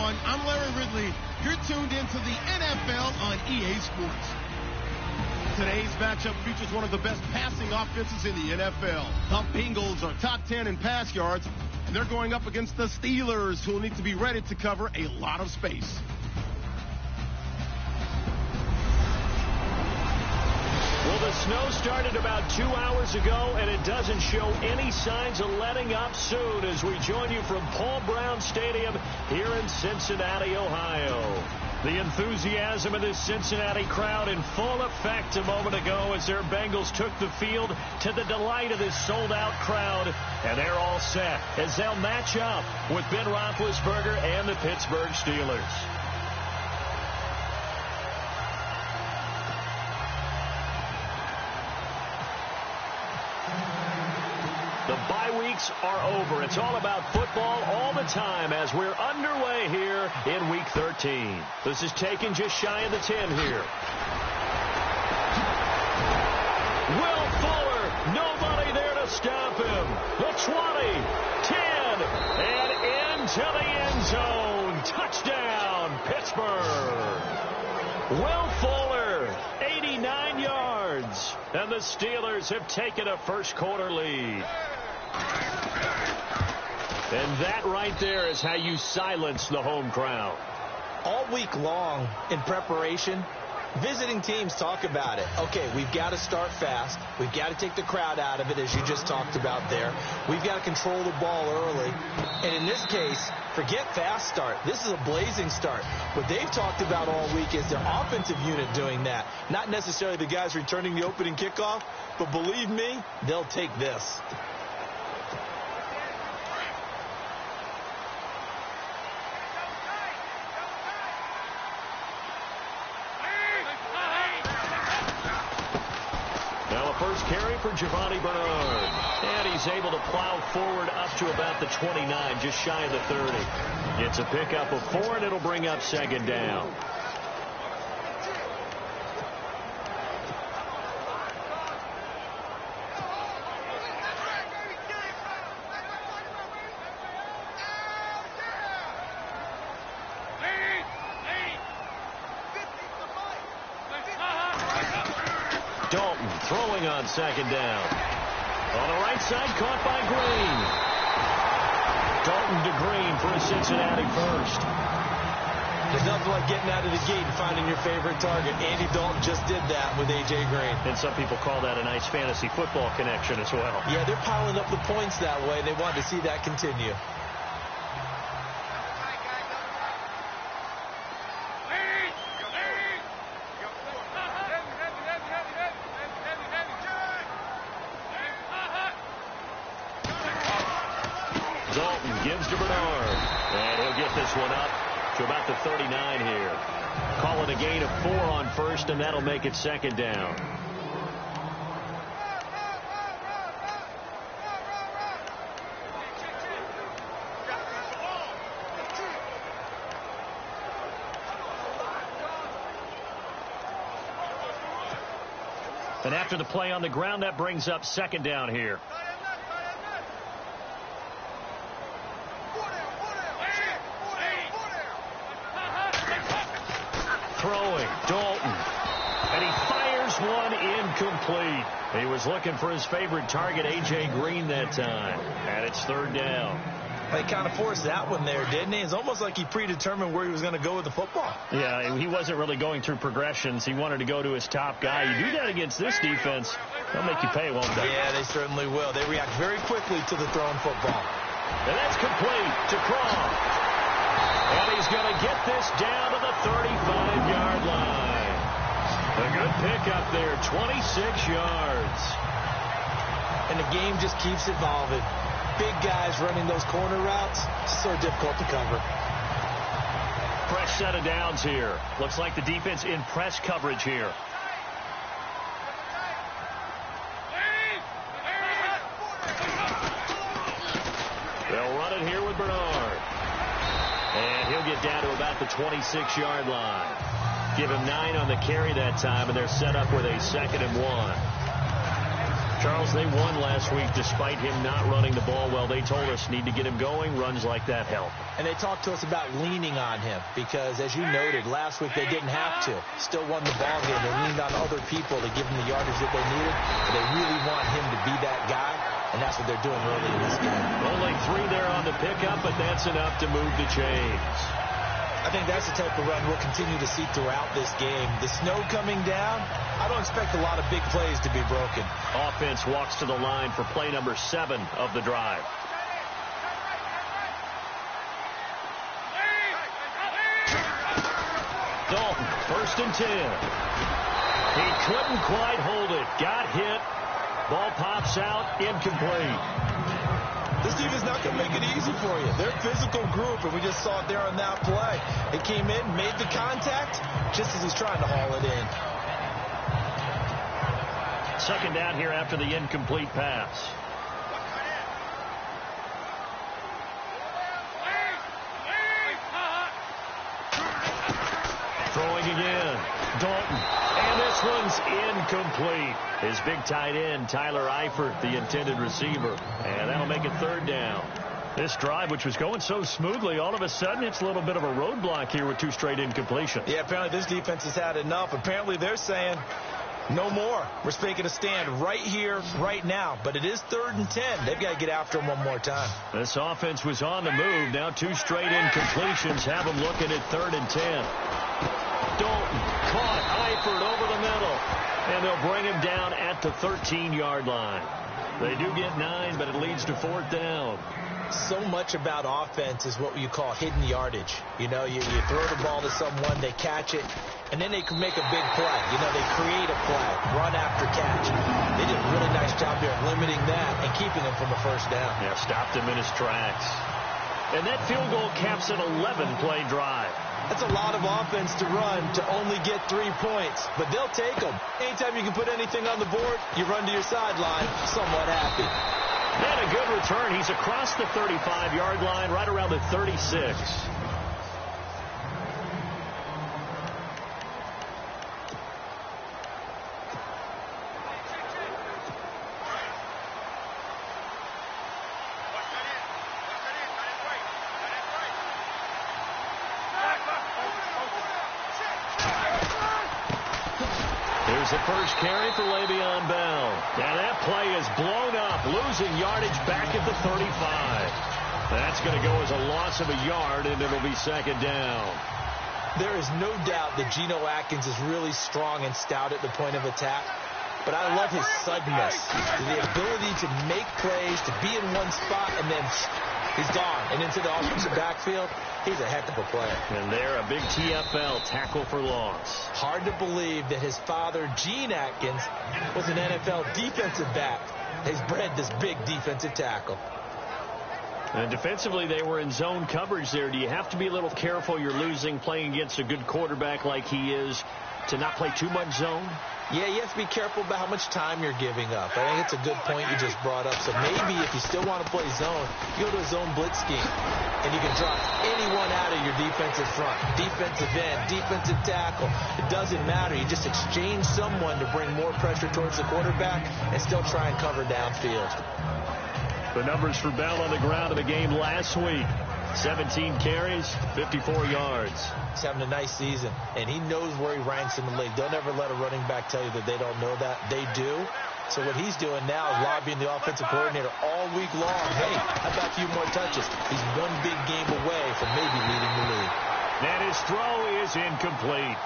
everyone. I'm Larry Ridley. You're tuned into the NFL on EA Sports. Today's matchup features one of the best passing offenses in the NFL. The Bengals are top 10 in pass yards, and they're going up against the Steelers, who will need to be ready to cover a lot of space. Well, the snow started about 2 hours ago, and it doesn't show any signs of letting up soon as we join you from Paul Brown Stadium here in Cincinnati, Ohio. The enthusiasm of this Cincinnati crowd in full effect a moment ago as their Bengals took the field to the delight of this sold-out crowd. And they're all set as they'll match up with Ben Roethlisberger and the Pittsburgh Steelers. The bye weeks are over. It's all about football all the time as we're underway here in Week 13. This is taken just shy of the 10 here. Will Fuller, nobody there to stop him. The 20, 10, and into the end zone. Touchdown, Pittsburgh. Will Fuller, 89 yards. And the Steelers have taken a first-quarter lead. And that right there is how you silence the home crowd. All week long in preparation, visiting teams talk about it. Okay, we've got to start fast. We've got to take the crowd out of it, as you just talked about there. We've got to control the ball early. And in this case, forget fast start. This is a blazing start. What they've talked about all week is their offensive unit doing that. Not necessarily the guys returning the opening kickoff, but believe me, they'll take this. First carry for Giovanni Bernard. And he's able to plow forward up to about the 29, just shy of the 30. It's a pickup of 4, and it'll bring up second down. Throwing on second down. On the right side, caught by Green. Dalton to Green for a Cincinnati first. There's nothing like getting out of the gate and finding your favorite target. Andy Dalton just did that with A.J. Green. And some people call that a nice fantasy football connection as well. Yeah, they're piling up the points that way. They want to see that continue. Gives to Bernard, and he'll get this one up to about the 39 here. Call it a gain of 4 on first, and that'll make it second down. And after the play on the ground, that brings up second down here. Throwing, Dalton, and he fires one incomplete. He was looking for his favorite target, A.J. Green, that time, and it's third down. They kind of forced that one there, didn't he? It's almost like he predetermined where he was going to go with the football. Yeah, he wasn't really going through progressions. He wanted to go to his top guy. You do that against this defense, they'll make you pay, won't they? Yeah, they certainly will. They react very quickly to the thrown football. And that's complete to Croft. And he's going to get this down to the 35-yard line. A good pickup there, 26 yards. And the game just keeps evolving. Big guys running those corner routes, so difficult to cover. Fresh set of downs here. Looks like the defense in press coverage here. They'll run it here with Bernard. And he'll get down to about the 26-yard line. Give him 9 on the carry that time, and they're set up with a 2nd and 1. Charles, they won last week despite him not running the ball well. They told us need to get him going. Runs like that help. And they talked to us about leaning on him because, as you noted, last week they didn't have to. Still won the ball game. They leaned on other people to give them the yardage that they needed. But they really want him to be that guy, and that's what they're doing early in this game. Only 3 there on the pickup, but that's enough to move the chains. I think that's the type of run we'll continue to see throughout this game. The snow coming down, I don't expect a lot of big plays to be broken. Offense walks to the line for play number 7 of the drive. Dalton, 1st and 10. He couldn't quite hold it. Got hit. Ball pops out, incomplete. This defense is not going to make it easy for you. They're a physical group, and we just saw it there on that play. It came in, made the contact, just as he's trying to haul it in. 2nd down here after the incomplete pass. Throwing again. Dalton. And this one's incomplete. His big tight end, Tyler Eifert, the intended receiver. And that'll make it 3rd down. This drive, which was going so smoothly, all of a sudden it's a little bit of a roadblock here with 2 straight incompletions. Yeah, apparently this defense has had enough. Apparently they're saying, no more. We're making a stand right here, right now. But it is 3rd and 10. They've got to get after him one more time. This offense was on the move. Now 2 straight incompletions have them looking at 3rd and 10. Dalton caught Eifert over the middle. And they'll bring him down at the 13-yard line. They do get 9, but it leads to 4th down. So much about offense is what you call hidden yardage. You know, you throw the ball to someone, they catch it, and then they can make a big play. You know, they create a play, run after catch. They did a really nice job there limiting that and keeping him from a 1st down. Yeah, stopped him in his tracks. And that field goal caps an 11-play drive. That's a lot of offense to run to only get 3 points, but they'll take them. Anytime you can put anything on the board, you run to your sideline somewhat happy. And a good return. He's across the 35-yard line, right around the 36. Here's the first carry for Le'Veon Bell. And that play is blown up, losing yardage back at the 35. That's going to go as a loss of a yard, and it'll be 2nd down. There is no doubt that Geno Atkins is really strong and stout at the point of attack. But I love his suddenness, the ability to make plays, to be in one spot, and then he's gone. And into the offensive backfield, he's a heck of a player. And there, a big TFL, tackle for loss. Hard to believe that his father, Gene Atkins, was an NFL defensive back. He's bred this big defensive tackle. And defensively, they were in zone coverage there. Do you have to be a little careful? You're losing, playing against a good quarterback like he is, to not play too much zone? Yeah, you have to be careful about how much time you're giving up. I think it's a good point you just brought up. So maybe if you still want to play zone, you go to a zone blitz scheme, and you can drop anyone out of your defensive front, defensive end, defensive tackle. It doesn't matter. You just exchange someone to bring more pressure towards the quarterback and still try and cover downfield. The numbers for Bell on the ground in the game last week. 17 carries, 54 yards. He's having a nice season, and he knows where he ranks in the league. Don't ever let a running back tell you that they don't know that. They do. So what he's doing now is lobbying the offensive coordinator all week long. Hey, how about a few more touches? He's one big game away from maybe leading the league. And his throw is incomplete.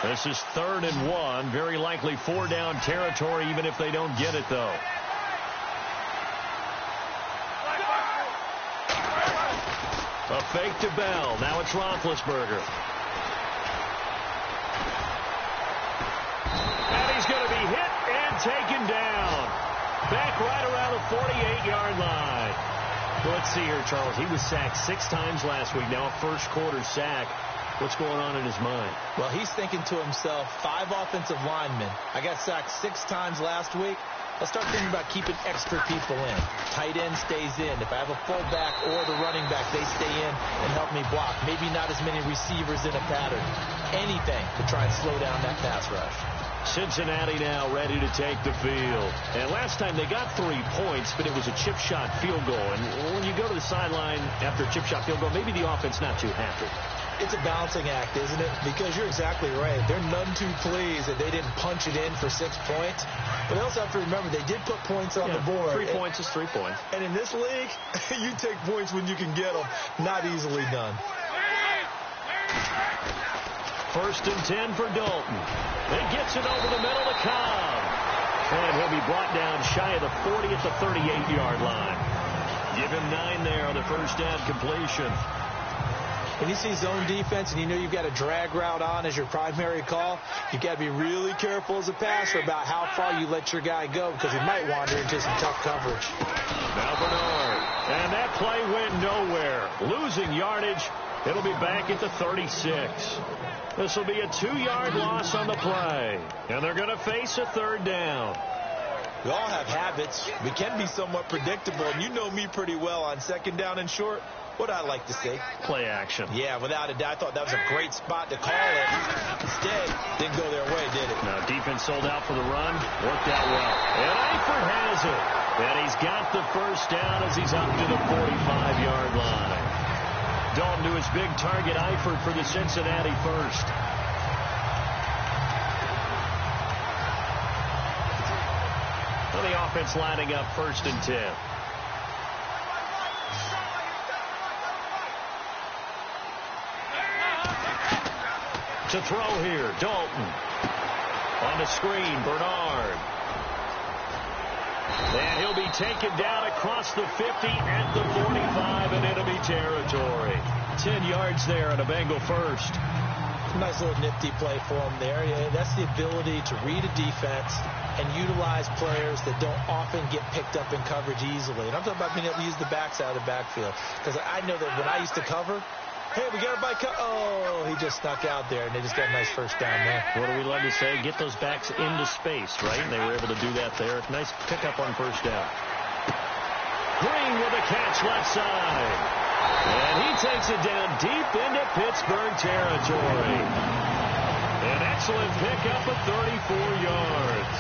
This is 3rd and 1. Very likely 4-down territory, even if they don't get it, though. A fake to Bell. Now it's Roethlisberger. And he's going to be hit and taken down. Back right around the 48-yard line. Well, let's see here, Charles. He was sacked 6 times last week. Now a first-quarter sack. What's going on in his mind? Well, he's thinking to himself, 5 offensive linemen. I got sacked 6 times last week. I'll start thinking about keeping extra people in. Tight end stays in. If I have a fullback or the running back, they stay in and help me block. Maybe not as many receivers in a pattern. Anything to try and slow down that pass rush. Cincinnati now ready to take the field. And last time they got 3 points, but it was a chip shot field goal. And when you go to the sideline after a chip shot field goal, maybe the offense not too happy. It's a balancing act, isn't it? Because you're exactly right. They're none too pleased that they didn't punch it in for 6 points. But they also have to remember they did put points on the board. 3 points is 3 points. And in this league, you take points when you can get them. Not easily done. 1st and 10 for Dalton. He gets it over the middle to Cobb. And he'll be brought down shy of the 40 at the 38-yard line. Give him 9 there on the first down completion. When you see zone defense and you know you've got a drag route on as your primary call, you've got to be really careful as a passer about how far you let your guy go because he might wander into some tough coverage. Now Bernard. And that play went nowhere. Losing yardage. It'll be back at the 36. This will be a 2-yard loss on the play. And they're going to face a 3rd down. We all have habits. We can be somewhat predictable. And you know me pretty well on 2nd down and short. What I like to say? Play action. Yeah, without a doubt. I thought that was a great spot to call it. Instead, didn't go their way, did it? Now, defense sold out for the run. Worked out well. And Eifert has it. And he's got the first down as he's up to the 45-yard line. Dalton to his big target, Eifert, for the Cincinnati first. Well, the offense lining up 1st and 10. To throw here, Dalton. On the screen, Bernard. And he'll be taken down across the 50 at the 45 in enemy territory. 10 yards there on a Bengal first. Nice little nifty play for him there. Yeah, that's the ability to read a defense and utilize players that don't often get picked up in coverage easily. And I'm talking about being able to use the backside of the backfield. Because I know that when I used to cover, hey, we got a bike. Oh, he just snuck out there, and they just got a nice first down there. What do we love to say? Get those backs into space, right? And they were able to do that there. Nice pickup on first down. Green with a catch left side. And he takes it down deep into Pittsburgh territory. An excellent pickup of 34 yards.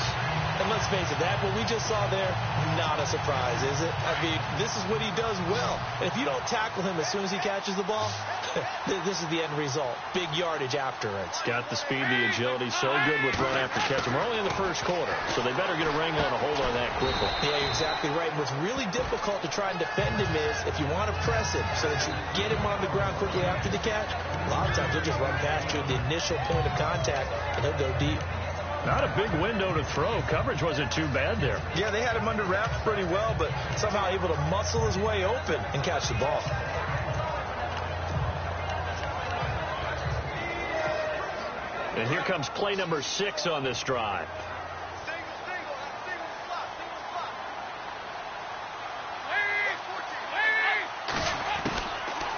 And let's face it, that what we just saw there, not a surprise, is it? I mean, this is what he does well. And if you don't tackle him as soon as he catches the ball, this is the end result. Big yardage after it. It's got the speed, the agility, so good with run after catch. And we're only in the first quarter, so they better get a wrangle and a hold on that quickly. Yeah, you're exactly right. What's really difficult to try and defend him is if you want to press him so that you get him on the ground quickly after the catch, a lot of times he'll just run past you at the initial point of contact, and he'll go deep. Not a big window to throw. Coverage wasn't too bad there. Yeah, they had him under wraps pretty well, but somehow able to muscle his way open and catch the ball. And here comes play number 6 on this drive.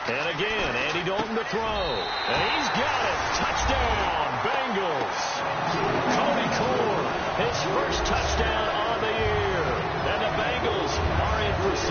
And again, Andy Dalton to throw. And he's got it. Touchdown, Bengals. Cody Core, his first touchdown on the year. And the Bengals are in for 6.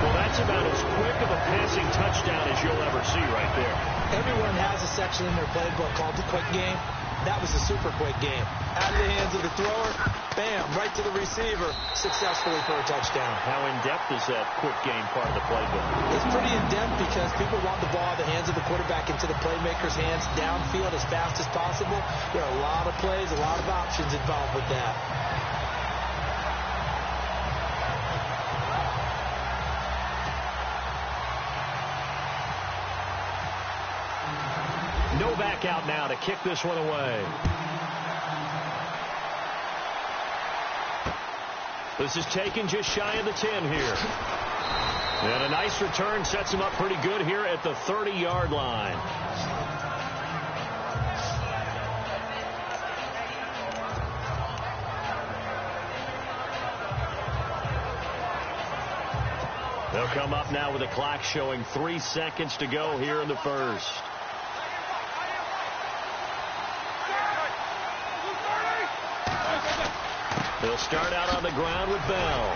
Well, that's about as quick of a passing touchdown as you'll ever see right there. Everyone has a section in their playbook called the quick game. That was a super quick game. Out of the hands of the thrower, bam, right to the receiver, successfully for a touchdown. How in-depth is that quick game part of the playbook? It's pretty in-depth because people want the ball out of the hands of the quarterback into the playmaker's hands downfield as fast as possible. There are a lot of plays, a lot of options involved with that. No back out now to kick this one away. This is taken just shy of the 10 here. And a nice return sets him up pretty good here at the 30-yard line. They'll come up now with the clock showing 3 seconds to go here in the first. He'll start out on the ground with Bell.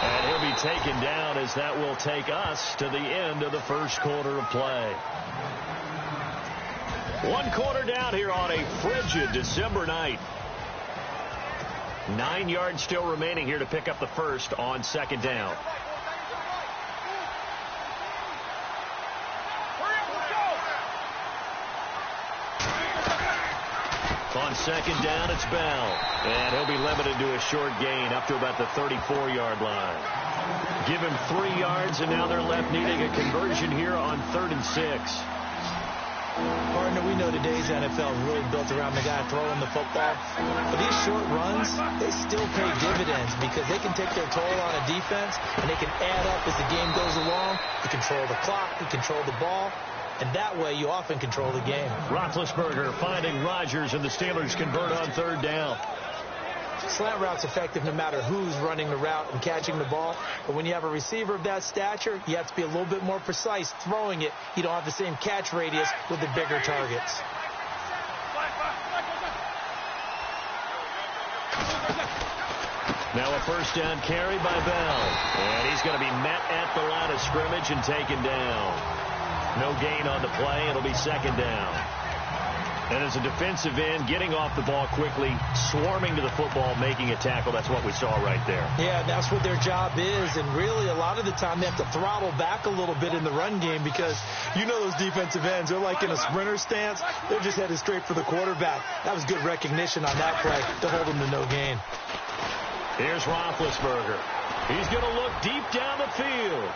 And he'll be taken down as that will take us to the end of the first quarter of play. 1 quarter down here on a frigid December night. 9 yards still remaining here to pick up the first on second down. On second down, it's Bell. And he'll be limited to a short gain up to about the 34-yard line. Give him 3 yards, and now they're left needing a conversion here on 3rd and 6. Partner, we know today's NFL is really built around the guy throwing the football. But these short runs, they still pay dividends because they can take their toll on a defense, and they can add up as the game goes along. You control the clock, you control the ball, and that way you often control the game. Roethlisberger finding Rodgers, and the Steelers convert on 3rd down. Slant route's effective no matter who's running the route and catching the ball. But when you have a receiver of that stature, you have to be a little bit more precise throwing it. You don't have the same catch radius with the bigger targets. Now a first down carry by Bell. And he's going to be met at the line of scrimmage and taken down. No gain on the play. It'll be second down. And as a defensive end, getting off the ball quickly, swarming to the football, making a tackle. That's what we saw right there. Yeah, that's what their job is. And really, a lot of the time, they have to throttle back a little bit in the run game because you know those defensive ends, they're like in a sprinter stance. They're just headed straight for the quarterback. That was good recognition on that play to hold him to no gain. Here's Roethlisberger. He's going to look deep down the field.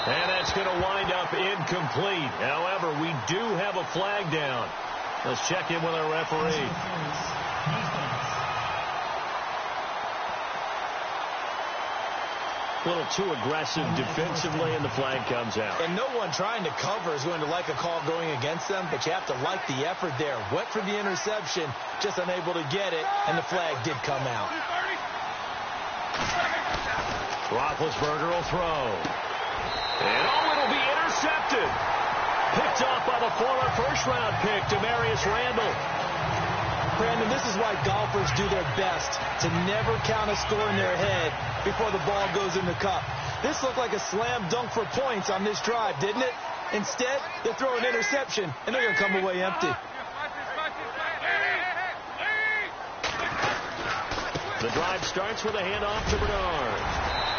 And that's going to wind up incomplete. However, we do have a flag down. Let's check in with our referee. A little too aggressive defensively, and the flag comes out. And no one trying to cover is going to like a call going against them, but you have to like the effort there. Went for the interception, just unable to get it, and the flag did come out. Roethlisberger will throw. And it'll be intercepted. Picked off by the former first-round pick, Demarius Randall. Brandon, this is why golfers do their best to never count a score in their head before the ball goes in the cup. This looked like a slam dunk for points on this drive, didn't it? Instead, they throw an interception, and they're going to come away empty. The drive starts with a handoff to Bernard.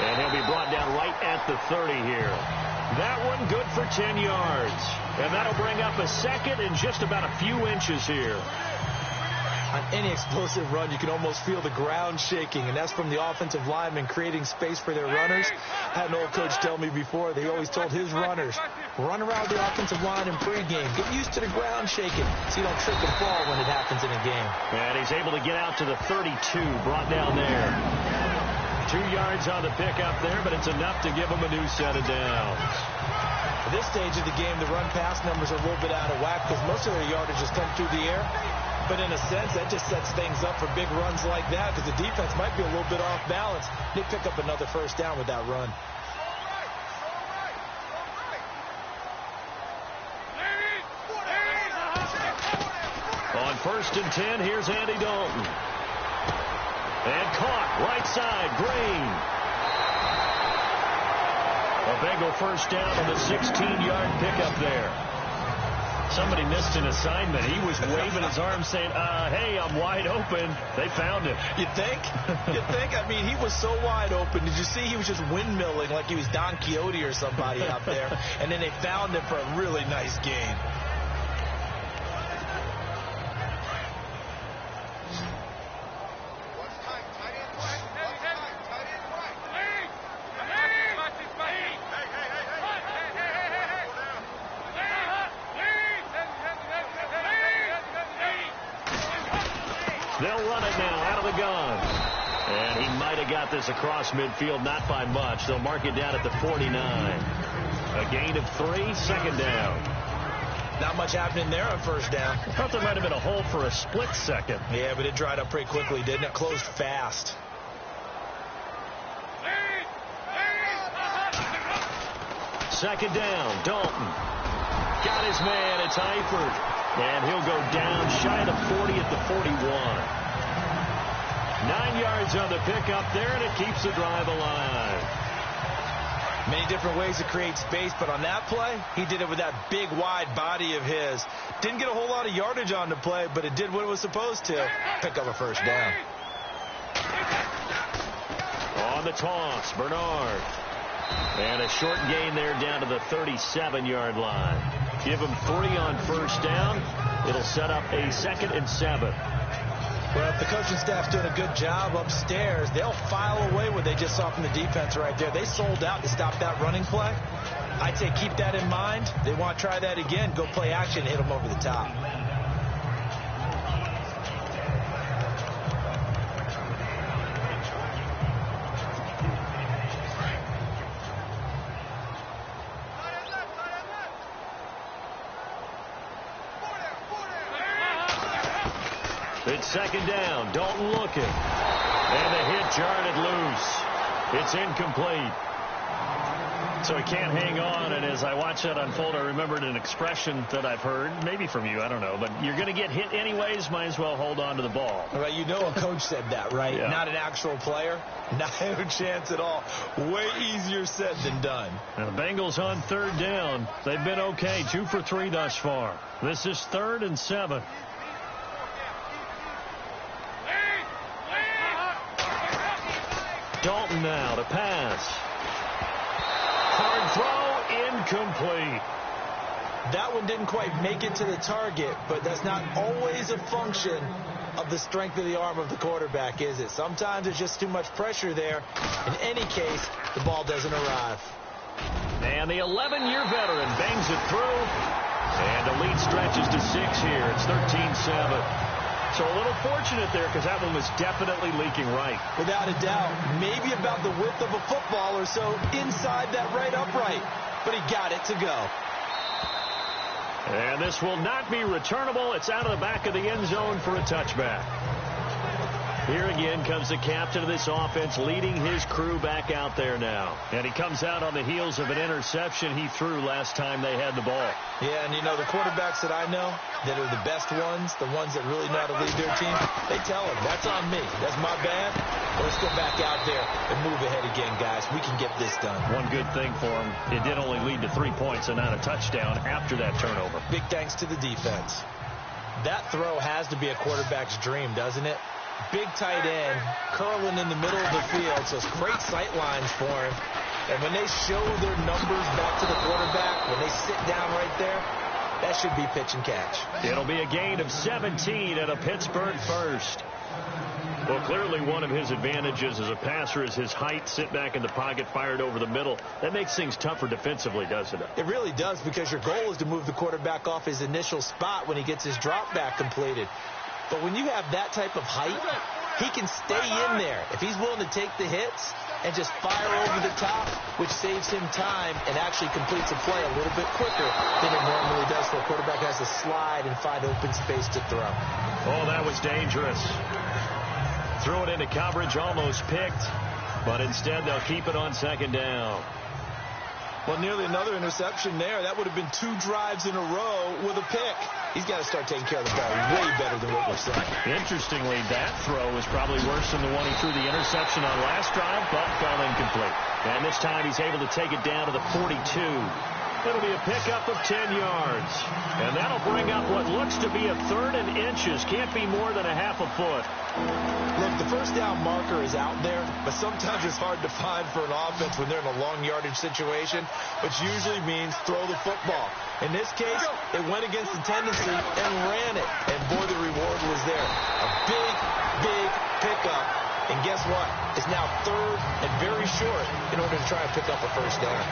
And he'll be brought down right at the 30 here. That one good for 10 yards. And that'll bring up a second and just about a few inches here. On any explosive run, you can almost feel the ground shaking, and that's from the offensive linemen creating space for their runners. I had an old coach tell me before, they always told his runners, run around the offensive line in pregame. Get used to the ground shaking so you don't trip and fall when it happens in a game. And he's able to get out to the 32, brought down there. 2 yards on the pickup there, but it's enough to give him a new set of downs. At this stage of the game, the run-pass numbers are a little bit out of whack because most of their yardage has come through the air. But in a sense, that just sets things up for big runs like that because the defense might be a little bit off balance. They pick up another first down with that run. On 1st and 10, here's Andy Dalton. And caught, right side, Green. A Bengal first down on the 16-yard pickup there. Somebody missed an assignment. He was waving his arm saying, hey, I'm wide open. They found him. You think? You think? I mean, he was so wide open. Did you see he was just windmilling like he was Don Quixote or somebody out there? And then they found him for a really nice game. They'll run it now out of the gun. And he might have got this across midfield, not by much. They'll mark it down at the 49. A gain of 3, second down. Not much happening there on first down. I thought there might have been a hole for a split second. Yeah, but it dried up pretty quickly, didn't it? Closed fast. Second down, Dalton. Got his man, it's Eifert. And he'll go down shy of the 40 at the 41. 9 yards on the pickup there, and it keeps the drive alive. Many different ways to create space, but on that play, he did it with that big, wide body of his. Didn't get a whole lot of yardage on the play, but it did what it was supposed to. Pick up a first down. On the toss, Bernard. And a short gain there down to the 37-yard line. Give him 3 on first down. It'll set up a 2nd and 7. Well, if the coaching staff's doing a good job upstairs, they'll file away what they just saw from the defense right there. They sold out to stop that running play. I'd say keep that in mind. They want to try that again. Go play action, hit them over the top. It's 2nd down. Dalton looking. And the hit jarred it loose. It's incomplete. So he can't hang on. And as I watch that unfold, I remembered an expression that I've heard, maybe from you, I don't know. But you're going to get hit anyways, might as well hold on to the ball. All right, you know a coach said that, right? Yeah. Not an actual player. Not a chance at all. Way easier said than done. And the Bengals on 3rd down. They've been okay. 2 for 3 thus far. This is 3rd and 7. Dalton now to pass. Hard throw, incomplete. That one didn't quite make it to the target, but that's not always a function of the strength of the arm of the quarterback, is it? Sometimes it's just too much pressure there. In any case, the ball doesn't arrive. And the 11-year veteran bangs it through. And the lead stretches to 6 here. It's 13-7. So a little fortunate there because that one was definitely leaking right. Without a doubt. Maybe about the width of a football or so inside that right upright. But he got it to go. And this will not be returnable. It's out of the back of the end zone for a touchback. Here again comes the captain of this offense leading his crew back out there now. And he comes out on the heels of an interception he threw last time they had the ball. Yeah, and you know, the quarterbacks that I know that are the best ones, the ones that really know how to lead their team, they tell them, that's on me. That's my bad. Well, let's go back out there and move ahead again, guys. We can get this done. One good thing for him, it did only lead to 3 points and not a touchdown after that turnover. Big thanks to the defense. That throw has to be a quarterback's dream, doesn't it? Big tight end, curling in the middle of the field, so it's great sight lines for him. And when they show their numbers back to the quarterback, when they sit down right there, that should be pitch and catch. It'll be a gain of 17 and a Pittsburgh first. Well, clearly one of his advantages as a passer is his height, sit back in the pocket, fired over the middle. That makes things tougher defensively, doesn't it? It really does, because your goal is to move the quarterback off his initial spot when he gets his drop back completed. But when you have that type of height, he can stay in there. If he's willing to take the hits and just fire over the top, which saves him time and actually completes a play a little bit quicker than it normally does, for a quarterback has to slide and find open space to throw. Oh, that was dangerous. Threw it into coverage, almost picked, but instead they'll keep it on 2nd down. Well, nearly another interception there. That would have been 2 drives in a row with a pick. He's got to start taking care of the ball way better than what we're saying. Interestingly, that throw was probably worse than the one he threw the interception on last drive, but fell incomplete. And this time he's able to take it down to the 42. It'll be a pickup of 10 yards. And that'll bring up what looks to be a 3rd and inches. Can't be more than a half a foot. Look, the first down marker is out there, but sometimes it's hard to find for an offense when they're in a long yardage situation, which usually means throw the football. In this case, it went against the tendency and ran it. And boy, the reward was there. A big, big pickup. And guess what? It's now 3rd and very short in order to try and pick up a first down.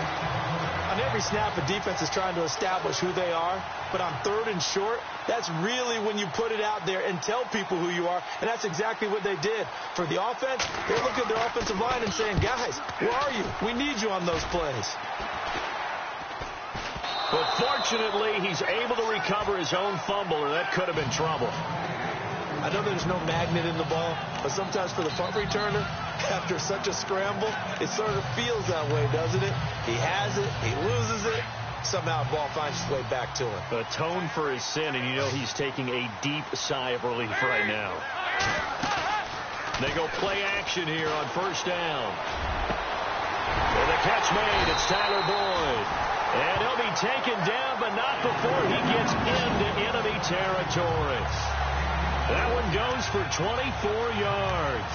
On every snap, a defense is trying to establish who they are, but on 3rd and short, that's really when you put it out there and tell people who you are, and that's exactly what they did. For the offense, they're looking at their offensive line and saying, guys, where are you? We need you on those plays. But fortunately, he's able to recover his own fumble, or that could have been trouble. I know there's no magnet in the ball, but sometimes for the punt returner, after such a scramble, it sort of feels that way, doesn't it? He has it, he loses it, somehow the ball finds its way back to him. Atone for his sin, and you know he's taking a deep sigh of relief right now. They go play action here on first down. And the catch made. It's Tyler Boyd. And he'll be taken down, but not before he gets into enemy territory. That one goes for 24 yards.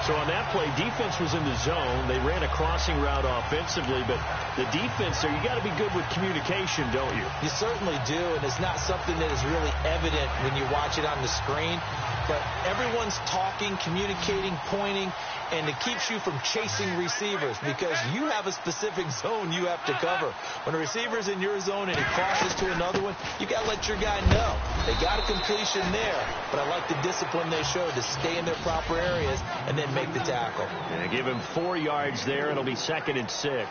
So on that play, defense was in the zone. They ran a crossing route offensively, but the defense there, you got to be good with communication, don't you? You certainly do, and it's not something that is really evident when you watch it on the screen. But everyone's talking, communicating, pointing, and it keeps you from chasing receivers because you have a specific zone you have to cover. When a receiver's in your zone and he crosses to another one, you got to let your guy know. They got a completion there, but I like the discipline they showed to stay in their proper areas and then make the tackle. And give him 4 yards there. It'll be 2nd and 6.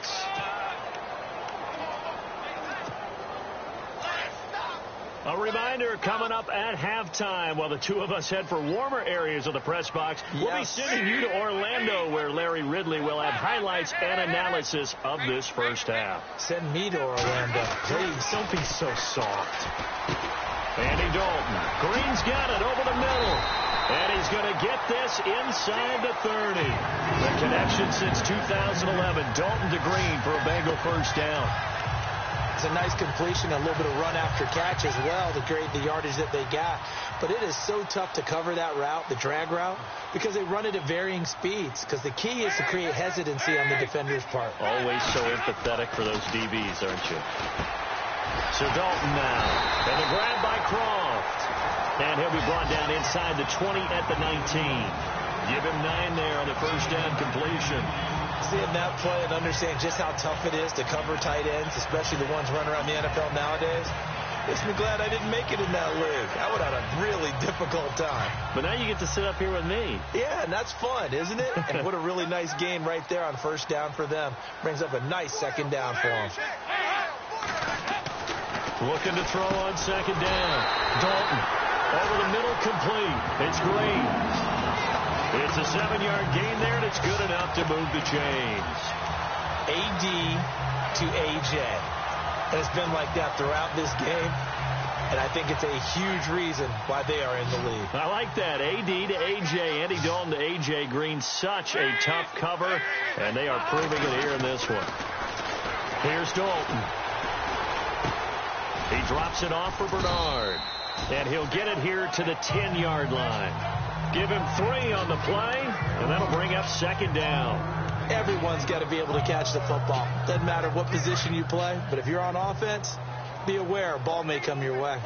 A reminder coming up at halftime while the two of us head for warmer areas of the press box. We'll be sending you to Orlando where Larry Ridley will have highlights and analysis of this first half. Send me to Orlando, please. Don't be so soft. Andy Dalton. Green's got it over the middle. And he's going to get this inside the 30. The connection since 2011. Dalton to Green for a Bengal first down. It's a nice completion, a little bit of run after catch as well to create the yardage that they got. But it is so tough to cover that route, the drag route, because they run it at varying speeds. Because the key is to create hesitancy on the defender's part. Always so empathetic for those DBs, aren't you? So Dalton now. And the grab by Croft. And he'll be brought down inside the 20 at the 19. Give him 9 there on the first down completion. Seeing that play and understand just how tough it is to cover tight ends, especially the ones running around the NFL nowadays, makes me glad I didn't make it in that league. I would have had a really difficult time. But now you get to sit up here with me. Yeah, and that's fun, isn't it? And what a really nice game right there on first down for them. Brings up a nice second down for them. Looking to throw on second down. Dalton over the middle, complete. It's Green. It's a 7-yard gain there, and it's good enough to move the chains. AD to AJ. And it's been like that throughout this game. And I think it's a huge reason why they are in the league. I like that. AD to AJ. Andy Dalton to AJ Green. Such a tough cover. And they are proving it here in this one. Here's Dalton. He drops it off for Bernard. And he'll get it here to the 10-yard line. Give him 3 on the play, and that'll bring up second down. Everyone's got to be able to catch the football. Doesn't matter what position you play, but if you're on offense, be aware a ball may come your way.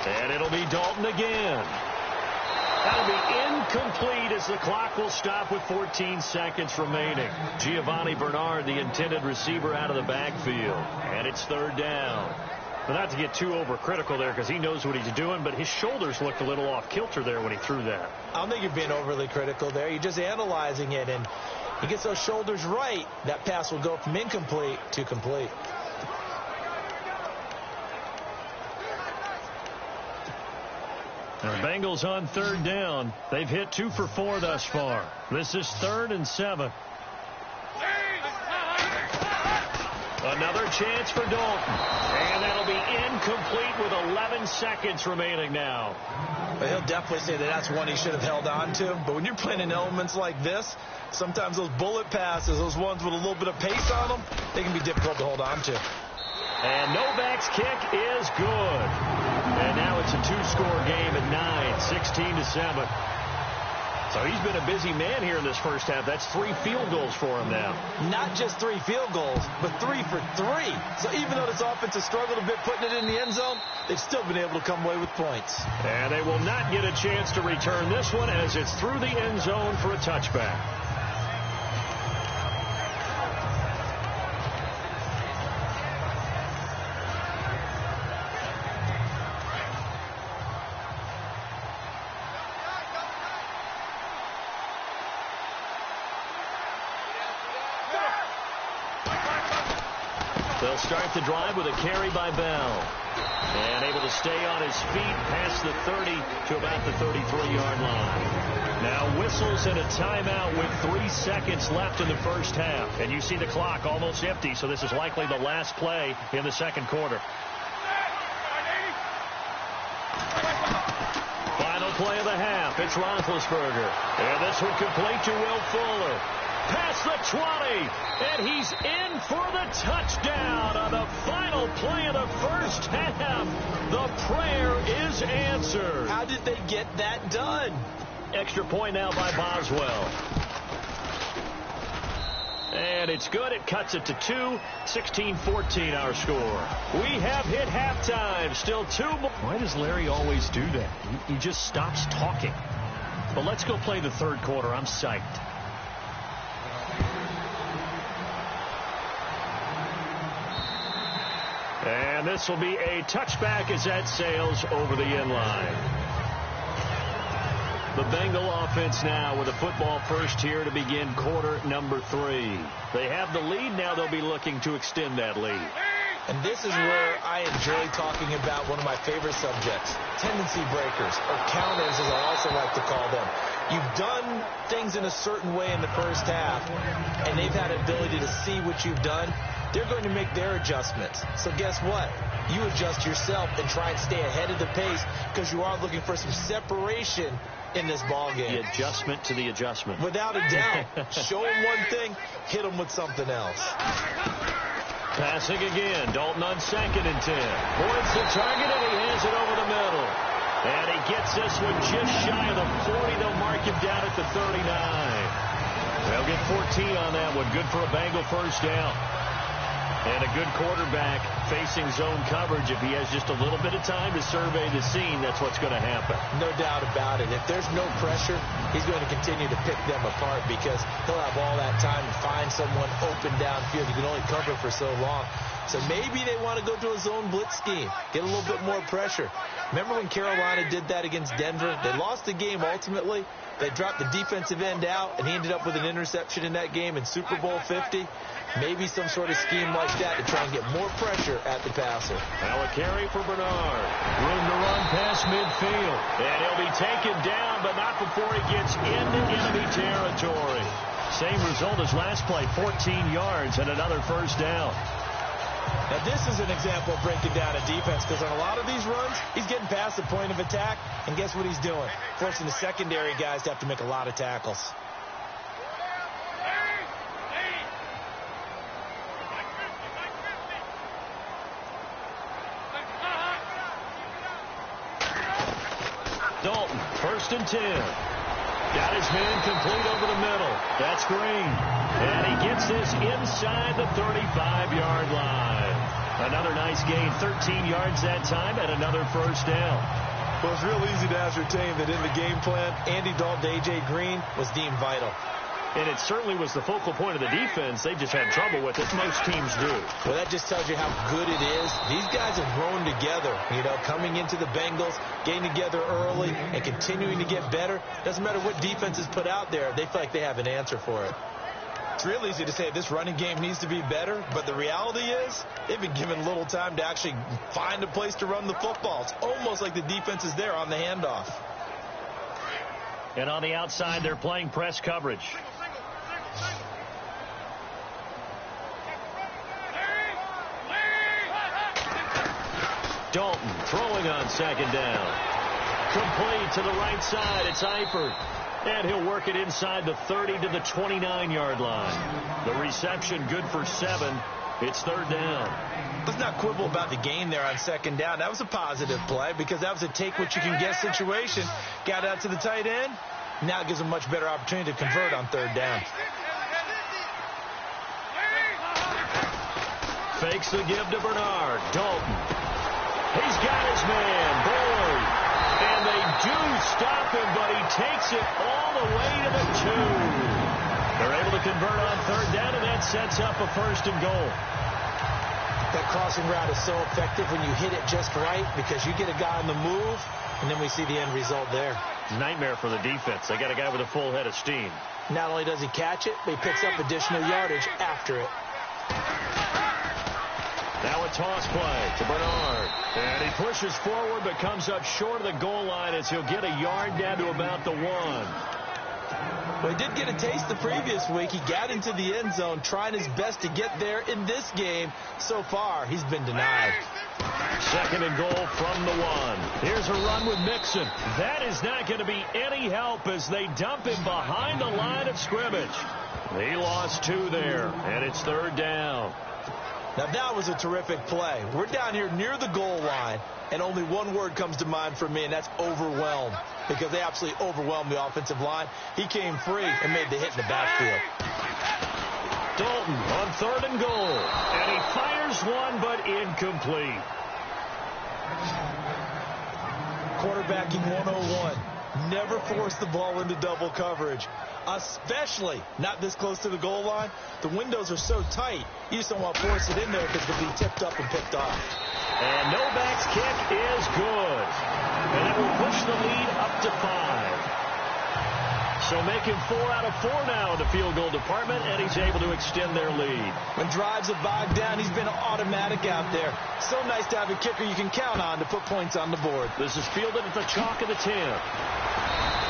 And it'll be Dalton again. That'll be incomplete as the clock will stop with 14 seconds remaining. Giovanni Bernard, the intended receiver, out of the backfield. And it's third down. But not to get too overcritical there because he knows what he's doing, but his shoulders looked a little off kilter there when he threw that. I don't think you're being overly critical there. You're just analyzing it, and he gets those shoulders right. That pass will go from incomplete to complete. The Bengals on third down. They've hit 2 for 4 thus far. This is 3rd and 7. Another chance for Dalton. And that'll be incomplete with 11 seconds remaining now. But he'll definitely say that that's one he should have held on to. But when you're playing in elements like this, sometimes those bullet passes, those ones with a little bit of pace on them, they can be difficult to hold on to. And Novak's kick is good. And now it's a 2-score game at 9, 16-7. So he's been a busy man here in this first half. That's 3 field goals for him now. Not just 3 field goals, but 3 for 3. So even though this offense has struggled a bit putting it in the end zone, they've still been able to come away with points. And they will not get a chance to return this one as it's through the end zone for a touchback. They'll start the drive with a carry by Bell. And able to stay on his feet past the 30 to about the 33-yard line. Now whistles and a timeout with 3 seconds left in the first half. And you see the clock almost empty, so this is likely the last play in the second quarter. play of the half. It's Roethlisberger. And this one complete to Will Fuller. Past the 20. And he's in for the touchdown on the final play of the first half. The prayer is answered. How did they get that done? Extra point now by Boswell. And it's good. It cuts it to 2. 16-14 our score. We have hit halftime. Still 2 more. Why does Larry always do that? He just stops talking. But let's go play the third quarter. I'm psyched. And this will be a touchback as that sails over the end line. The Bengal offense now with a football first here to begin quarter number 3. They have the lead. Now they'll be looking to extend that lead. And this is where I enjoy talking about one of my favorite subjects, tendency breakers, or counters as I also like to call them. You've done things in a certain way in the first half, and they've had an ability to see what you've done. They're going to make their adjustments. So guess what? You adjust yourself and try and stay ahead of the pace because you are looking for some separation in this ball game. The adjustment to the adjustment. Without a doubt. Show them one thing, hit them with something else. Passing again. Dalton on 2nd and 10. Points the target, and he hands it over the middle. And he gets this one just shy of the 40. They'll mark him down at the 39. They'll get 14 on that one. Good for a Bengal first down. And a good quarterback facing zone coverage. If he has just a little bit of time to survey the scene, that's what's going to happen. No doubt about it. If there's no pressure, he's going to continue to pick them apart because he'll have all that time to find someone open downfield. You can only cover for so long. So maybe they want to go to a zone blitz scheme, get a little bit more pressure. Remember when Carolina did that against Denver? They lost the game ultimately. They dropped the defensive end out, and he ended up with an interception in that game in Super Bowl 50. Maybe some sort of scheme like that to try and get more pressure at the passer. Now a carry for Bernard. Room to run past midfield. And he'll be taken down, but not before he gets into enemy territory. Same result as last play, 14 yards and another first down. Now, this is an example of breaking down a defense because on a lot of these runs, he's getting past the point of attack, and guess what he's doing? Forcing the secondary guys to have to make a lot of tackles. Dalton, 1st and 10. Got his man complete over the middle. That's Green. And he gets this inside the 35-yard line. Another nice gain, 13 yards that time, and another first down. Well, it's real easy to ascertain that in the game plan, Andy Dalton to A.J. Green was deemed vital. And it certainly was the focal point of the defense. They just had trouble with it. Most teams do. Well, that just tells you how good it is. These guys have grown together, coming into the Bengals, getting together early, and continuing to get better. Doesn't matter what defense is put out there. They feel like they have an answer for it. It's real easy to say this running game needs to be better, but the reality is they've been given little time to actually find a place to run the football. It's almost like the defense is there on the handoff. And on the outside, they're playing press coverage. Dalton throwing on 2nd down. Complete to the right side. It's Eifert. And he'll work it inside the 30 to the 29-yard line. The reception good for 7. It's 3rd down. Let's not quibble about the gain there on 2nd down. That was a positive play because that was a take-what-you-can-get situation. Got out to the tight end. Now it gives him a much better opportunity to convert on 3rd down. Fakes the give to Bernard. Dalton. He's got his man. Boyd. And they do stop him, but he takes it all the way to the 2. They're able to convert on 3rd down, and that sets up a 1st and goal. That crossing route is so effective when you hit it just right because you get a guy on the move, and then we see the end result there. Nightmare for the defense. They got a guy with a full head of steam. Not only does he catch it, but he picks up additional yardage after it. Now a toss play to Bernard. And he pushes forward but comes up short of the goal line as he'll get a yard down to about the 1. Well, he did get a taste the previous week. He got into the end zone trying his best to get there in this game. So far, he's been denied. 2nd and goal from the 1. Here's a run with Mixon. That is not going to be any help as they dump him behind the line of scrimmage. He lost 2 there, and it's 3rd down. Now, that was a terrific play. We're down here near the goal line, and only one word comes to mind for me, and that's overwhelmed, because they absolutely overwhelmed the offensive line. He came free and made the hit in the backfield. Dalton on 3rd and goal, and he fires one, but incomplete. Quarterbacking 101. Never force the ball into double coverage, especially not this close to the goal line. The windows are so tight, you just don't want to force it in there because it'll be tipped up and picked off. And Novak's kick is good. And it will push the lead up to 5. So making 4 out of 4 now in the field goal department, and he's able to extend their lead. When drives have bogged down, he's been automatic out there. So nice to have a kicker you can count on to put points on the board. This is fielded at the chalk of the 10.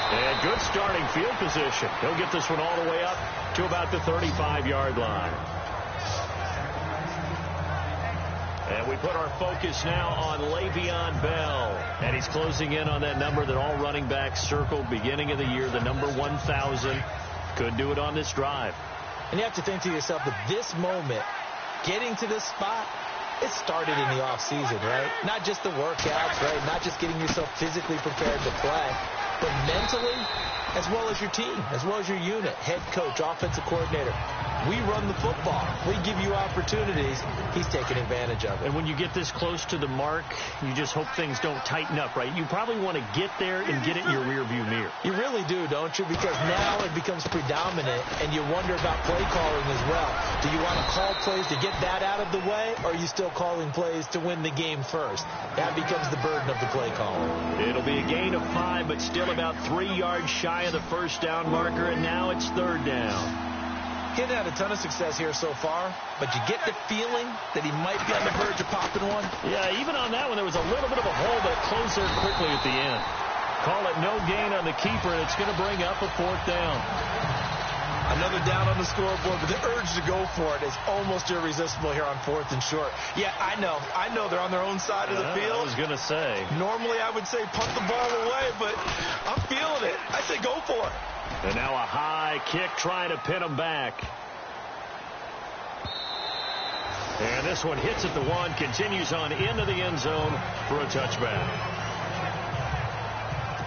And good starting field position. He'll get this one all the way up to about the 35-yard line. And we put our focus now on Le'Veon Bell. And he's closing in on that number that all running backs circled beginning of the year, the number 1,000. Could do it on this drive. And you have to think to yourself that this moment, getting to this spot, it started in the offseason, right? Not just the workouts, right? Not just getting yourself physically prepared to play, but mentally, as well as your team, as well as your unit, head coach, offensive coordinator. We run the football. We give you opportunities. He's taking advantage of it. And when you get this close to the mark, you just hope things don't tighten up, right? You probably want to get there and get it in your rearview mirror. You really do, don't you? Because now it becomes predominant, and you wonder about play calling as well. Do you want to call plays to get that out of the way, or are you still calling plays to win the game first? That becomes the burden of the play caller. It'll be a gain of 5, but still about 3 yards shy of the first down marker, and now it's 3rd down. He's had a ton of success here so far, but you get the feeling that he might be on the verge of popping one. Yeah, even on that one, there was a little bit of a hole, but it closed there quickly at the end. Call it no gain on the keeper, and it's going to bring up a 4th down. Another down on the scoreboard, but the urge to go for it is almost irresistible here on 4th and short. Yeah, I know they're on their own side of the field. I was going to say. Normally I would say punt the ball away, but I'm feeling it. I say go for it. And now a high kick trying to pin him back. And this one hits at the 1, continues on into the end zone for a touchback.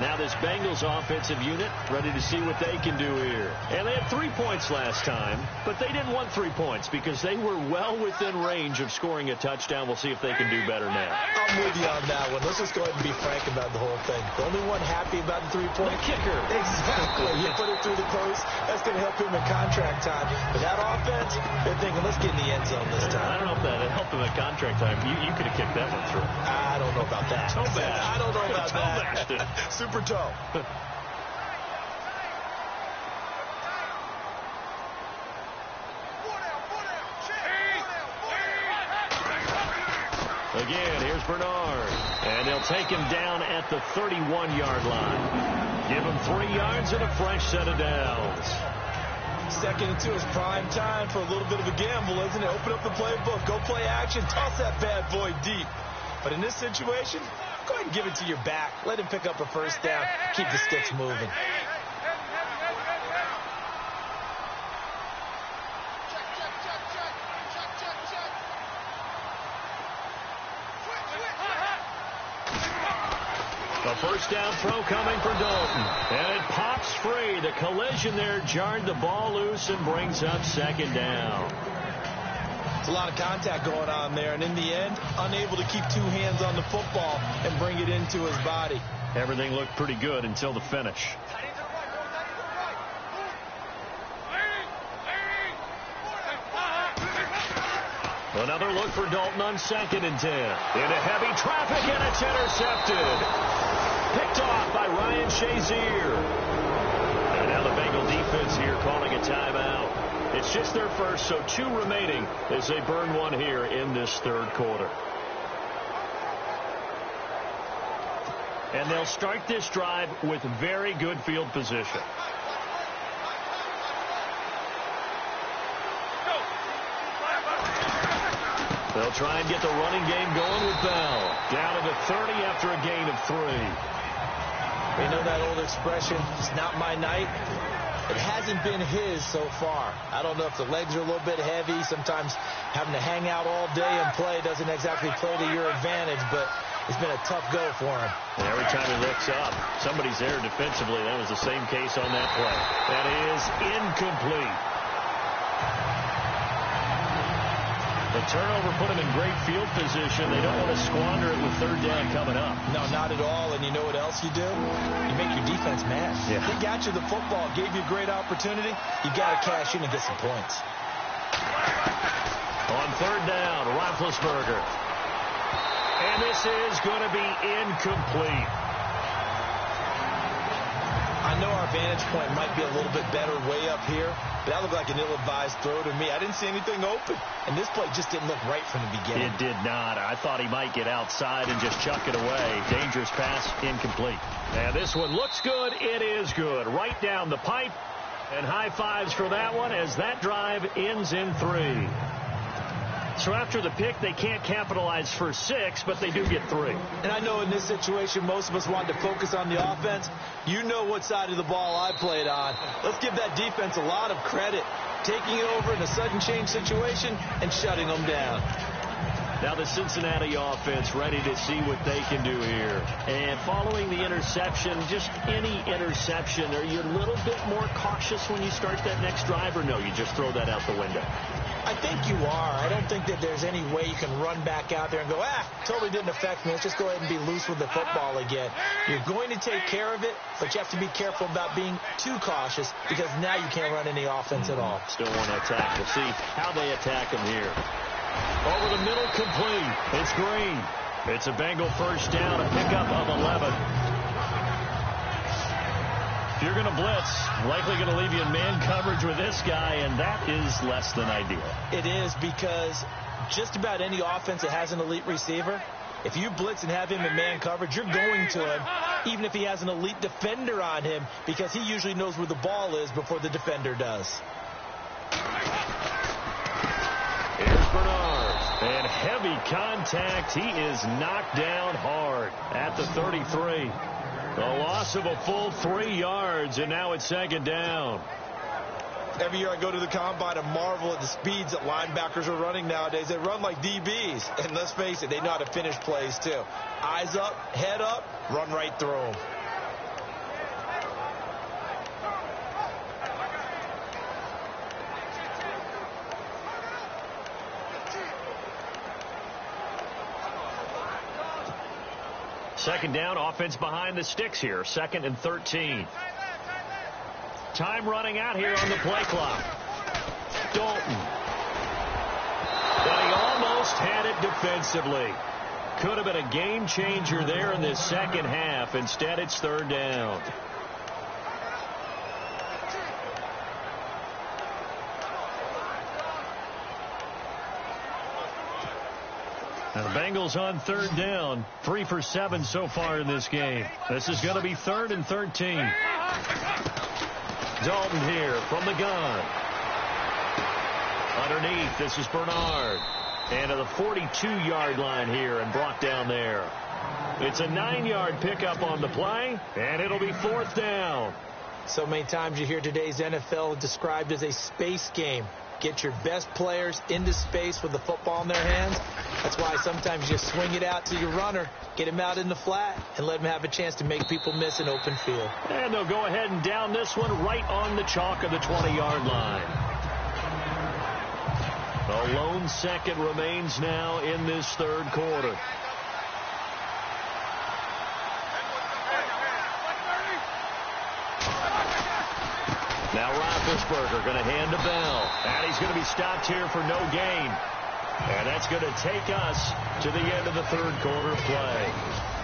Now this Bengals offensive unit ready to see what they can do here. And they had 3 points last time, but they didn't want 3 points because they were well within range of scoring a touchdown. We'll see if they can do better now. I'm with you on that one. Let's just go ahead and be frank about the whole thing. The only one happy about the 3-point kicker. Exactly. You put it through the post. That's going to help him in contract time. But that offense, they're thinking, let's get in the end zone this time. I don't know if that helped him at contract time. You could have kicked that one through. I don't know about that. Toe bash. I don't know about that. Super toe. Again, here's Bernard. And they'll take him down at the 31-yard line. Give him 3 yards and a fresh set of downs. 2nd and 2 is prime time for a little bit of a gamble, isn't it? Open up the playbook. Go play action. Toss that bad boy deep. But in this situation, go ahead and give it to your back. Let him pick up a first down. Keep the sticks moving. A first down throw coming for Dalton. And it pops free. The collision there jarred the ball loose and brings up 2nd down. It's a lot of contact going on there, and in the end, unable to keep 2 hands on the football and bring it into his body. Everything looked pretty good until the finish. Another look for Dalton on 2nd and 10. Into heavy traffic, and it's intercepted. Picked off by Ryan Shazier. And now the Bengal defense here calling a timeout. It's just their first, so 2 remaining as they burn one here in this 3rd quarter. And they'll start this drive with very good field position. They'll try and get the running game going with Bell. Down to the 30 after a gain of 3. You know that old expression, it's not my night? It hasn't been his so far. I don't know if the legs are a little bit heavy. Sometimes having to hang out all day and play doesn't exactly play to your advantage, but it's been a tough go for him. And every time he looks up, somebody's there defensively. That was the same case on that play. That is incomplete. The turnover put him in great field position. They don't want to squander it with third down coming up. No, not at all. And you know what else you do? You make your defense mad. Yeah. They got you the football, gave you a great opportunity. You got to cash in and get some points. On third down, Roethlisberger. And this is going to be incomplete. I know our vantage point might be a little bit better way up here, but that looked like an ill-advised throw to me. I didn't see anything open, and this play just didn't look right from the beginning. It did not. I thought he might get outside and just chuck it away. Dangerous pass, incomplete. And this one looks good. It is good. Right down the pipe, and high fives for that one as that drive ends in 3. So after the pick, they can't capitalize for 6, but they do get 3. And I know in this situation, most of us wanted to focus on the offense. You know what side of the ball I played on. Let's give that defense a lot of credit, taking it over in a sudden change situation and shutting them down. Now the Cincinnati offense ready to see what they can do here. And following the interception, just any interception, are you a little bit more cautious when you start that next drive, or no, you just throw that out the window? I think you are. I don't think that there's any way you can run back out there and go, totally didn't affect me. Let's just go ahead and be loose with the football again. You're going to take care of it, but you have to be careful about being too cautious because now you can't run any offense at all. Still want to attack. We'll see how they attack him here. Over the middle, complete. It's Green. It's a Bengal first down, a pickup of 11. If you're going to blitz, likely going to leave you in man coverage with this guy, and that is less than ideal. It is, because just about any offense that has an elite receiver, if you blitz and have him in man coverage, you're going to him, even if he has an elite defender on him, because he usually knows where the ball is before the defender does. Here's Bernard. And heavy contact. He is knocked down hard at the 33. A loss of a full 3 yards, and now it's second down. Every year I go to the combine and marvel at the speeds that linebackers are running nowadays. They run like DBs, and let's face it, they know how to finish plays too. Eyes up, head up, run right through them. Second down, offense behind the sticks here. 2nd and 13. Time running out here on the play clock. Dalton. But he almost had it defensively. Could have been a game changer there in this second half. Instead, it's third down. Now the Bengals on third down, 3 for 7 so far in this game. This is going to be 3rd and 13. Dalton here from the gun. Underneath, this is Bernard. And to the 42-yard line here and brought down there. It's a 9-yard pickup on the play, and it'll be 4th down. So many times you hear today's NFL described as a space game. Get your best players into space with the football in their hands. That's why sometimes you swing it out to your runner, get him out in the flat, and let him have a chance to make people miss an open field. And they'll go ahead and down this one right on the chalk of the 20-yard line. A lone second remains now in this third quarter. Now Roethlisberger going to hand to Bell. And he's going to be stopped here for no gain. And that's going to take us to the end of the third quarter play.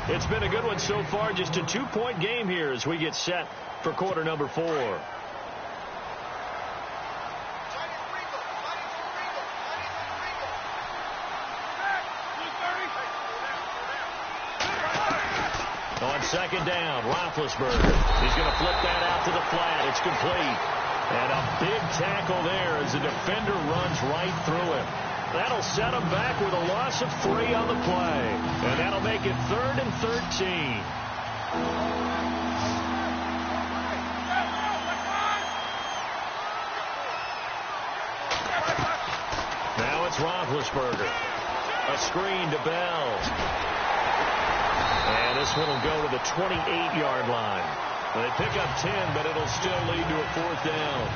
It's been a good one so far. Just a 2-point game here as we get set for quarter number 4. On second down, Roethlisberger. He's going to flip that out to the flat. It's complete. And a big tackle there as the defender runs right through him. That'll set them back with a loss of 3 on the play. And that'll make it 3rd and 13. Now it's Roethlisberger. A screen to Bell. And this one will go to the 28-yard line. They pick up 10, but it'll still lead to a 4th down.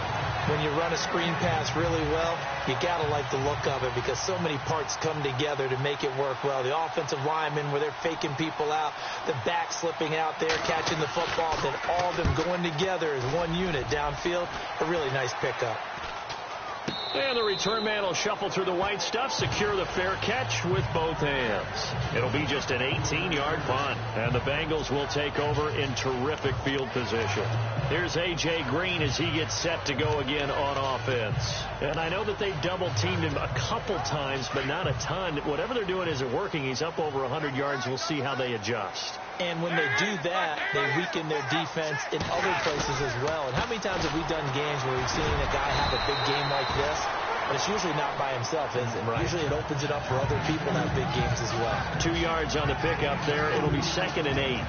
When you run a screen pass really well, you got to like the look of it because so many parts come together to make it work well. The offensive linemen, where they're faking people out, the back slipping out there, catching the football, then all of them going together as one unit downfield. A really nice pickup. And the return man will shuffle through the white stuff, secure the fair catch with both hands. It'll be just an 18-yard punt, and the Bengals will take over in terrific field position. Here's A.J. Green as he gets set to go again on offense. And I know that they've double-teamed him a couple times, but not a ton. Whatever they're doing isn't working. He's up over 100 yards. We'll see how they adjust. And when they do that, they weaken their defense in other places as well. And how many times have we done games where we've seen a guy have a big game like this? But it's usually not by himself, is it? Right. Usually it opens it up for other people to have big games as well. 2 yards on the pickup there. It'll be 2nd and 8.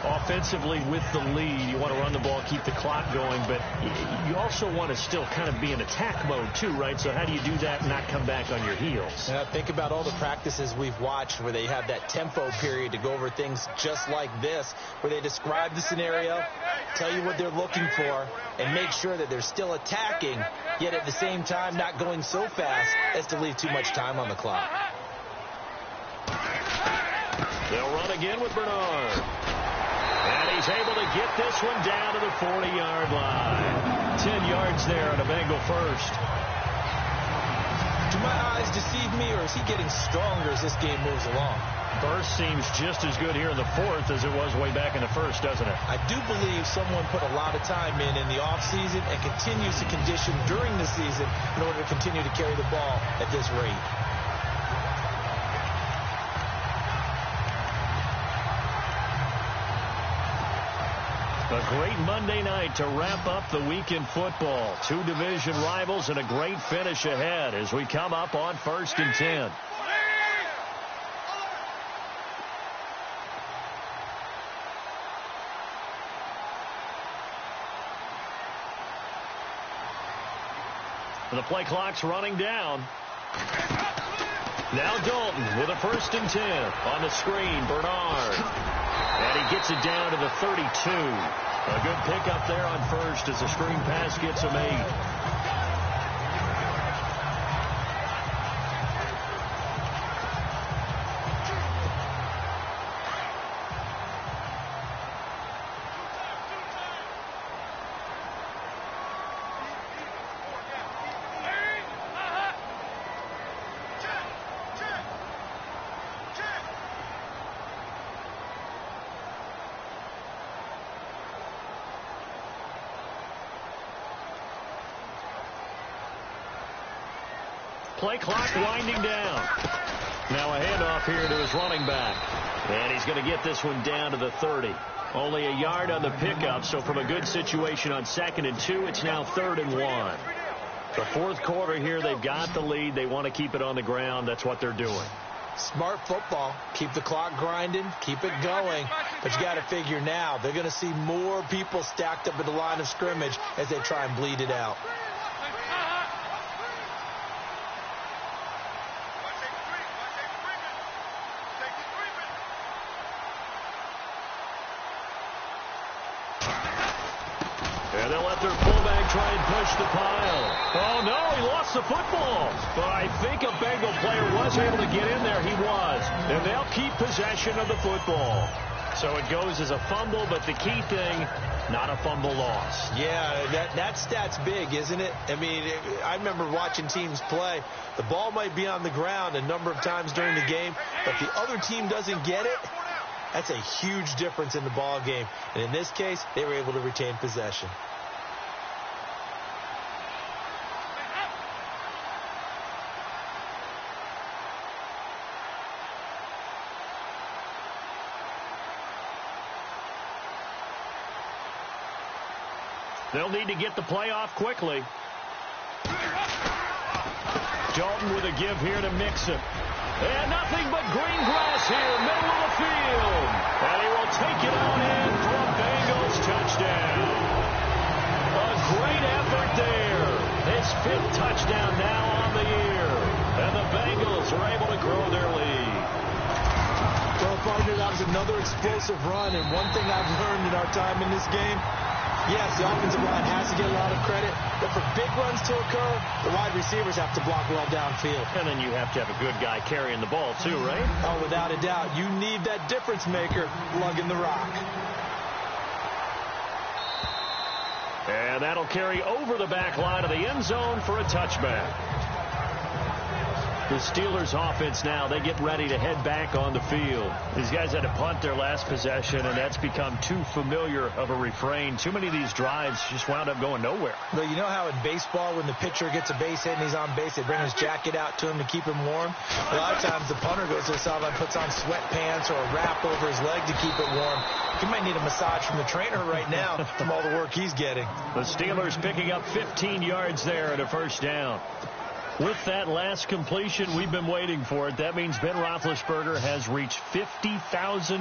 Offensively with the lead, you want to run the ball, keep the clock going, but you also want to still kind of be in attack mode too, right? So how do you do that and not come back on your heels? Think about all the practices we've watched where they have that tempo period to go over things just like this, where they describe the scenario, tell you what they're looking for, and make sure that they're still attacking, yet at the same time not going so fast as to leave too much time on the clock. They'll run again with Bernard. And he's able to get this one down to the 40-yard line. 10 yards there on a Bengal first. Do my eyes deceive me, or is he getting stronger as this game moves along? Burst seems just as good here in the 4th as it was way back in the 1st, doesn't it? I do believe someone put a lot of time in the offseason and continues to condition during the season in order to continue to carry the ball at this rate. A great Monday night to wrap up the week in football. 2 division rivals and a great finish ahead as we come up on 1st and 10. The play clock's running down. Now Dalton with a 1st and 10 on the screen. Bernard. And he gets it down to the 32. A good pickup there on 1st as the screen pass gets him 8. Play clock winding down. Now a handoff here to his running back. And he's going to get this one down to the 30. Only a yard on the pickup, so from a good situation on 2nd and 2, it's now 3rd and 1. The 4th quarter here, they've got the lead. They want to keep it on the ground. That's what they're doing. Smart football. Keep the clock grinding. Keep it going. But you got to figure now they're going to see more people stacked up at the line of scrimmage as they try and bleed it out. And they'll let their fullback try and push the pile. Oh, no, he lost the football. But I think a Bengal player was able to get in there. He was. And they'll keep possession of the football. So it goes as a fumble, but the key thing, not a fumble loss. Yeah, that stat's big, isn't it? I mean, I remember watching teams play. The ball might be on the ground a number of times during the game, but the other team doesn't get it. That's a huge difference in the ball game. And in this case, they were able to retain possession. They'll need to get the play off quickly. Dalton with a give here to Mixon. And nothing but green grass here, middle of the field. And he will take it on in for a Bengals touchdown. A great effort there. His 5th touchdown now on the year. And the Bengals are able to grow their lead. Well, partner, that was another explosive run. And one thing I've learned in our time in this game, yes, the offensive line has to get a lot of credit, but for big runs to occur, the wide receivers have to block well downfield. And then you have to have a good guy carrying the ball too, right? Oh, without a doubt. You need that difference maker lugging the rock. And that'll carry over the back line of the end zone for a touchback. The Steelers offense now, they get ready to head back on the field. These guys had to punt their last possession, and that's become too familiar of a refrain. Too many of these drives just wound up going nowhere. But you know how in baseball, when the pitcher gets a base hit and he's on base, they bring his jacket out to him to keep him warm? A lot of times the punter goes to the sideline, puts on sweatpants or a wrap over his leg to keep it warm. He might need a massage from the trainer right now from all the work he's getting. The Steelers picking up 15 yards there at a first down. With that last completion, we've been waiting for it. That means Ben Roethlisberger has reached 50,000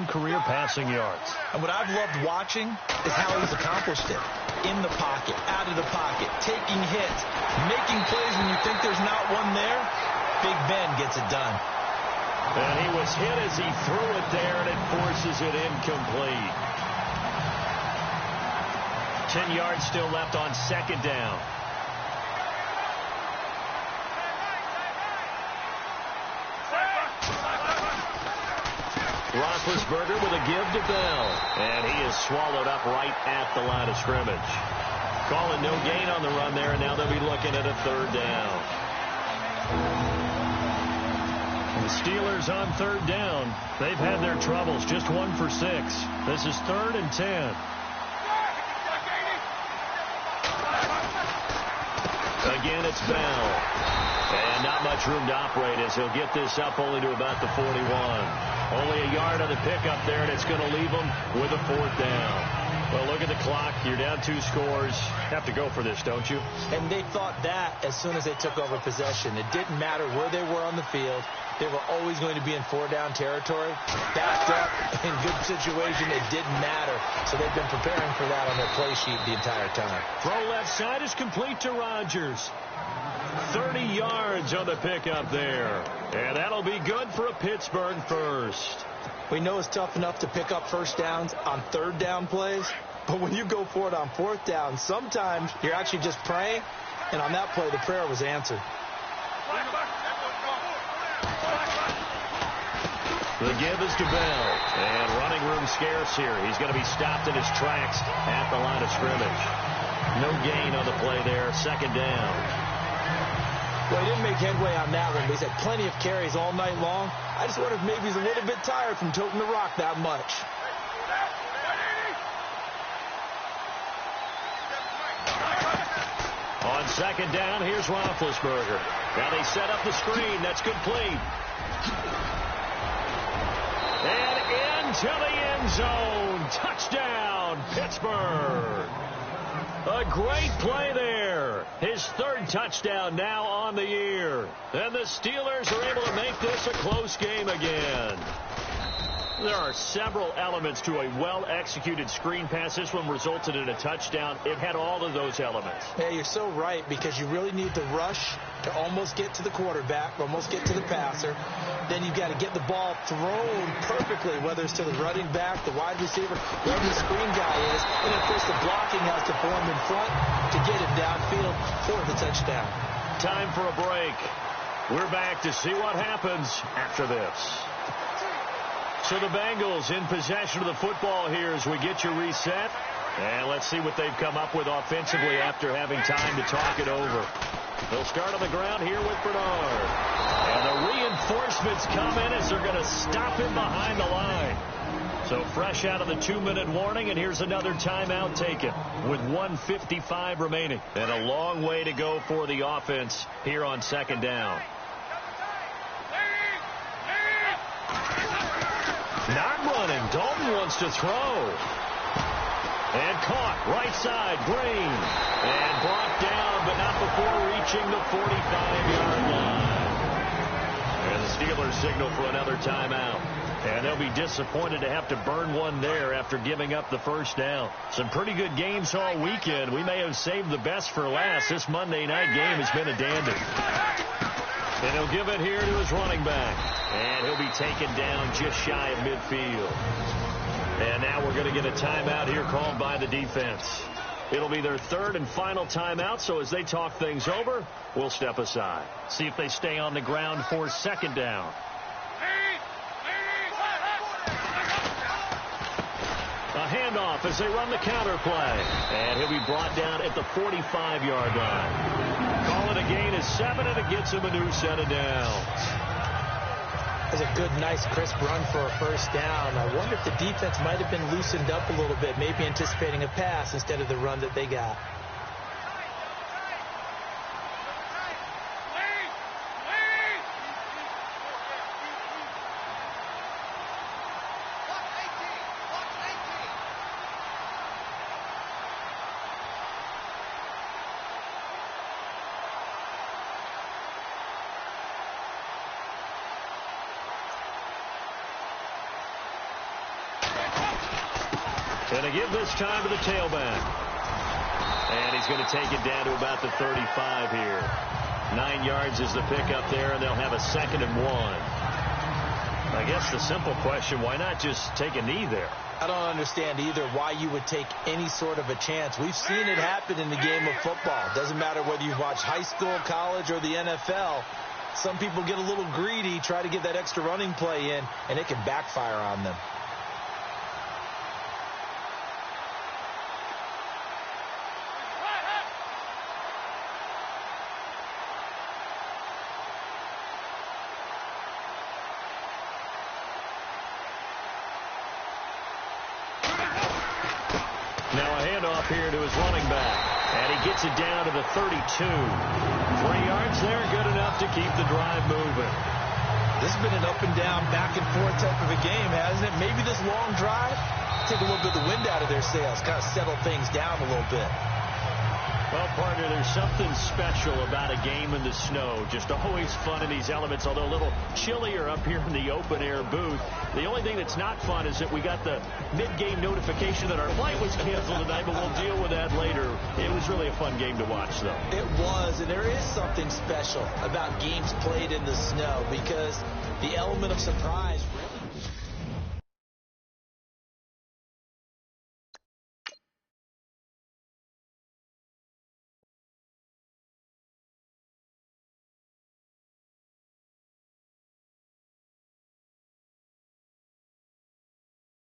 career passing yards. And what I've loved watching is how he's accomplished it. In the pocket, out of the pocket, taking hits, making plays when you think there's not one there. Big Ben gets it done. And he was hit as he threw it there, and it forces it incomplete. 10 yards still left on second down. Roethlisberger with a give to Bell. And he is swallowed up right at the line of scrimmage. Calling no gain on the run there, and now they'll be looking at a third down. The Steelers on third down. They've had their troubles, just 1 for 6. This is 3rd and 10. Again, it's Bell. And not much room to operate as he'll get this up only to about the 41. Only a yard on the pickup there, and it's going to leave him with a 4th down. Well, look at the clock. You're down 2 scores. Have to go for this, don't you? And they thought that as soon as they took over possession. It didn't matter where they were on the field. They were always going to be in 4-down territory. Backed up, in good situation, it didn't matter. So they've been preparing for that on their play sheet the entire time. Throw left side is complete to Rodgers. 30 yards on the pickup there. And that'll be good for a Pittsburgh first. We know it's tough enough to pick up first downs on 3rd down plays, but when you go for it on 4th down, sometimes you're actually just praying, and on that play, the prayer was answered. The give is to Bell, and running room scarce here. He's going to be stopped in his tracks at the line of scrimmage. No gain on the play there, 2nd down. Well, he didn't make headway on that one, but he's had plenty of carries all night long. I just wonder if maybe he's a little bit tired from toting the rock that much. On 2nd down, here's Roethlisberger. Now they set up the screen. That's complete. And into the end zone. Touchdown, Pittsburgh. A great play there. His 3rd touchdown now on the year. And the Steelers are able to make this a close game again. There are several elements to a well-executed screen pass. This one resulted in a touchdown. It had all of those elements. Yeah, you're so right, because you really need the rush to almost get to the quarterback, almost get to the passer. Then you've got to get the ball thrown perfectly, whether it's to the running back, the wide receiver, wherever the screen guy is. And, of course, the blocking has to form in front to get him downfield for the touchdown. Time for a break. We're back to see what happens after this. So the Bengals in possession of the football here as we get you reset. And let's see what they've come up with offensively after having time to talk it over. They'll start on the ground here with Bernard. And the reinforcements come in as they're going to stop him behind the line. So fresh out of the 2-minute warning, and here's another timeout taken with 1:55 remaining. And a long way to go for the offense here on 2nd down. Not running. Dalton wants to throw. And caught, right side, Green. And brought down, but not before reaching the 45-yard line. And the Steelers signal for another timeout. And they'll be disappointed to have to burn one there after giving up the first down. Some pretty good games all weekend. We may have saved the best for last. This Monday night game has been a dandy. And he'll give it here to his running back. And he'll be taken down just shy of midfield. And now we're going to get a timeout here called by the defense. It'll be their third and final timeout, so as they talk things over, we'll step aside. See if they stay on the ground for second down. A handoff as they run the counter play. And he'll be brought down at the 45-yard line. Call it a gain of 7, and it gets him a new set of downs. That's a good, nice, crisp run for a first down. I wonder if the defense might have been loosened up a little bit, maybe anticipating a pass instead of the run that they got. Going to give this time to the tailback. And he's going to take it down to about the 35 here. 9 yards is the pickup there, and they'll have a 2nd and 1. I guess the simple question, why not just take a knee there? I don't understand either why you would take any sort of a chance. We've seen it happen in the game of football. Doesn't matter whether you've watched high school, college, or the NFL. Some people get a little greedy, try to get that extra running play in, and it can backfire on them. Here to his running back, and he gets it down to the 32. 3 yards there, good enough to keep the drive moving. This has been an up and down, back and forth type of a game, hasn't it? Maybe this long drive take a little bit of the wind out of their sails, kind of settle things down a little bit. Well, partner, there's something special about a game in the snow. Just always fun in these elements, although a little chillier up here in the open-air booth. The only thing that's not fun is that we got the mid-game notification that our flight was canceled tonight, but we'll deal with that later. It was really a fun game to watch, though. It was, and there is something special about games played in the snow because the element of surprise